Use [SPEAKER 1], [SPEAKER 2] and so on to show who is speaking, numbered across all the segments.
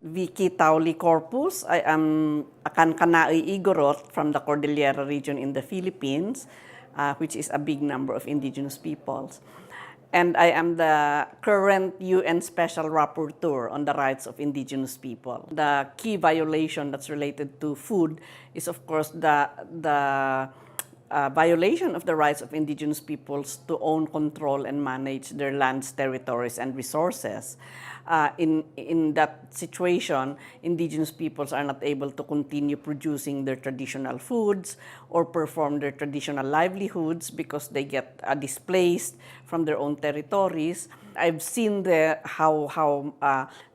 [SPEAKER 1] Vicky Tauli Corpus. I am a Kankanaey Igorot from the Cordillera region in the Philippines, which is a big number of indigenous peoples. And I am the current UN Special Rapporteur on the rights of indigenous people. The key violation that's related to food is, of course, the violation of the rights of indigenous peoples to own, control, and manage their lands, territories, and resources. In that situation, indigenous peoples are not able to continue producing their traditional foods or perform their traditional livelihoods because they get displaced from their own territories. I've seen how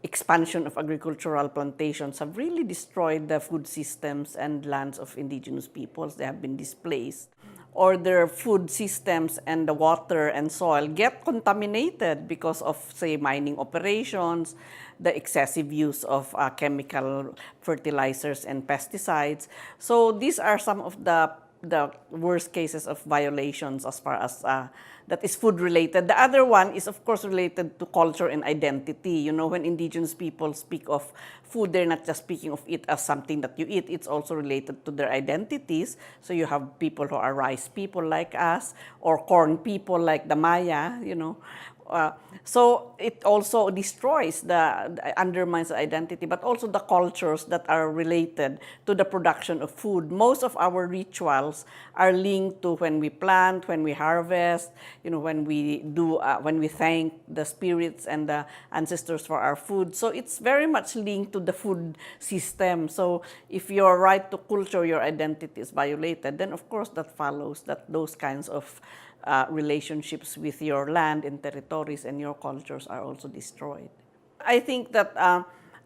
[SPEAKER 1] expansion of agricultural plantations have really destroyed the food systems and lands of indigenous peoples. They have been displaced. Or their food systems and the water and soil get contaminated because of, say, mining operations, the excessive use of chemical fertilizers and pesticides. So these are some of the worst cases of violations as far as that is food related. The other one is, of course, related to culture and identity. You know, when indigenous people speak of food, they're not just speaking of it as something that you eat. It's also related to their identities. So you have people who are rice people like us, or corn people like the Maya, you know. So it also destroys undermines the identity, but also the cultures that are related to the production of food. Most of our rituals are linked to when we plant, when we harvest, you know, when we thank the spirits and the ancestors for our food. So it's very much linked to the food system. So if your right to culture, your identity is violated, then of course that follows that those kinds of relationships with your land and territories and your cultures are also destroyed. I think that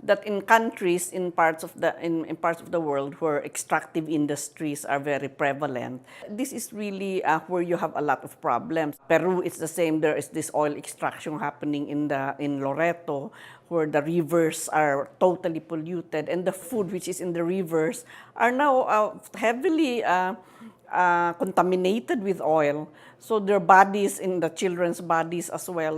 [SPEAKER 1] that in countries, in parts of the world where extractive industries are very prevalent, this is really where you have a lot of problems. Peru is the same. There is this oil extraction happening in Loreto, where the rivers are totally polluted, and the food which is in the rivers are now heavily contaminated with oil. So their bodies, in the children's bodies as well,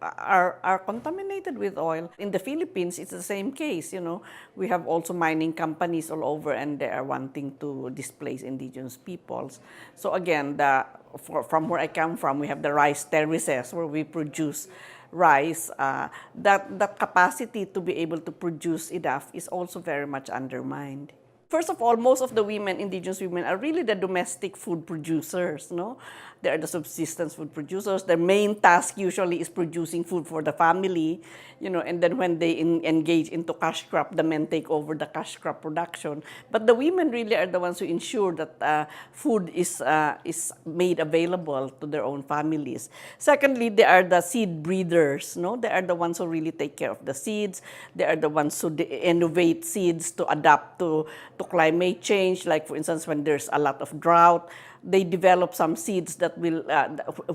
[SPEAKER 1] are contaminated with oil. In the Philippines, it's the same case. You know, we have also mining companies all over, and they are wanting to displace indigenous peoples. So again, from where I come from, we have the rice terraces where we produce rice. That capacity to be able to produce enough is also very much undermined. First of all, most of the women, indigenous women, are really the domestic food producers, no? They are the subsistence food producers. Their main task usually is producing food for the family, you know, and then when they engage into cash crop, the men take over the cash crop production. But the women really are the ones who ensure that food is made available to their own families. Secondly, they are the seed breeders, no? They are the ones who really take care of the seeds. They are the ones who innovate seeds to adapt to climate change. Like, for instance, when there's a lot of drought, they develop some seeds that will,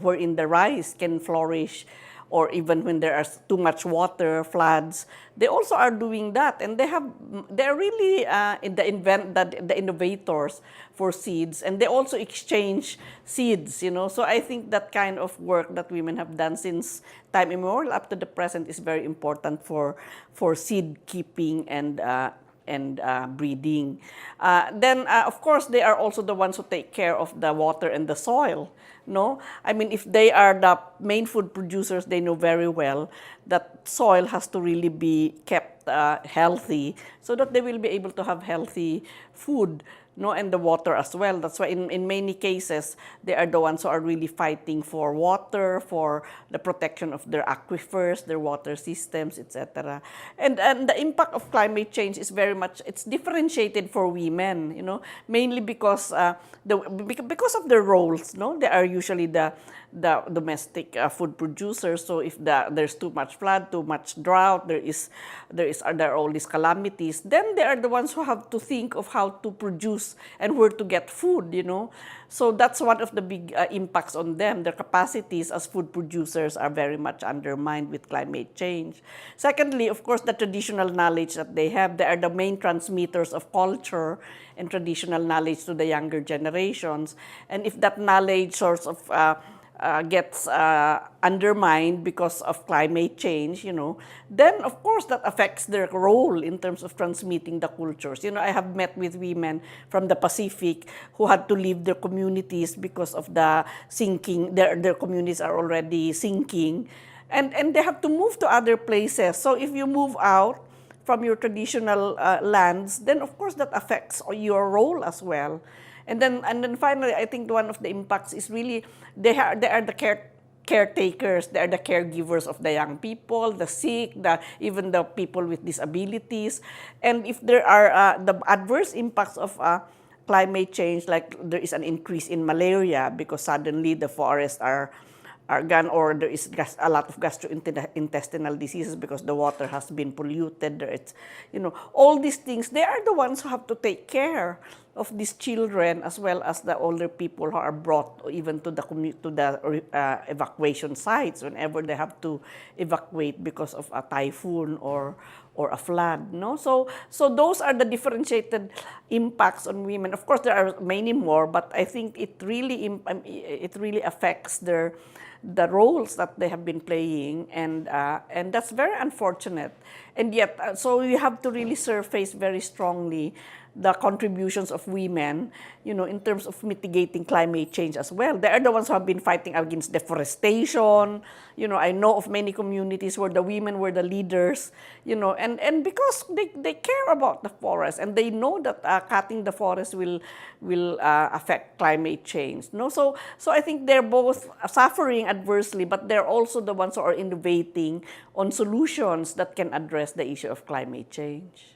[SPEAKER 1] wherein the rice can flourish, or even when there is too much water, floods. They also are doing that, and they're really the innovators for seeds, and they also exchange seeds, you know. So I think that kind of work that women have done since time immemorial up to the present is very important for seed keeping and breeding. Then, of course, they are also the ones who take care of the water and the soil. No, I mean, if they are the main food producers, they know very well that soil has to really be kept healthy so that they will be able to have healthy food. No, and the water as well. That's why in many cases, they are the ones who are really fighting for water, for the protection of their aquifers, their water systems, etc. And the impact of climate change is very much, it's differentiated for women, you know, mainly because of their roles, no? They are usually the domestic food producers. So if there's too much flood, too much drought, there are all these calamities, then they are the ones who have to think of how to produce and where to get food, you know. So that's one of the big impacts on them. Their capacities as food producers are very much undermined with climate change. Secondly, of course, the traditional knowledge that they have. They are the main transmitters of culture and traditional knowledge to the younger generations. And if that knowledge gets undermined because of climate change, then of course that affects their role in terms of transmitting the cultures. I have met with women from the Pacific who had to leave their communities because of the sinking. Their communities are already sinking, and they have to move to other places. So if you move out from your traditional lands, then of course that affects your role as well. And then finally, I think one of the impacts is really they are the caretakers, they are the caregivers of the young people, the sick, even the people with disabilities. And if there are the adverse impacts of climate change, like there is an increase in malaria because suddenly the forests are gone, or there is a lot of gastrointestinal diseases because the water has been polluted. It's, all these things, they are the ones who have to take care of these children as well as the older people who are brought even to the evacuation sites whenever they have to evacuate because of a typhoon or a flood. No, so those are the differentiated impacts on women. Of course, there are many more, but I think it really affects the roles that they have been playing, and that's very unfortunate. And yet, so we have to really surface very strongly the contributions of women, in terms of mitigating climate change as well. They are the ones who have been fighting against deforestation. I know of many communities where the women were the leaders, and because they care about the forest and they know that cutting the forest will affect climate change. No, so I think they're both suffering adversely, but they're also the ones who are innovating on solutions that can address the issue of climate change.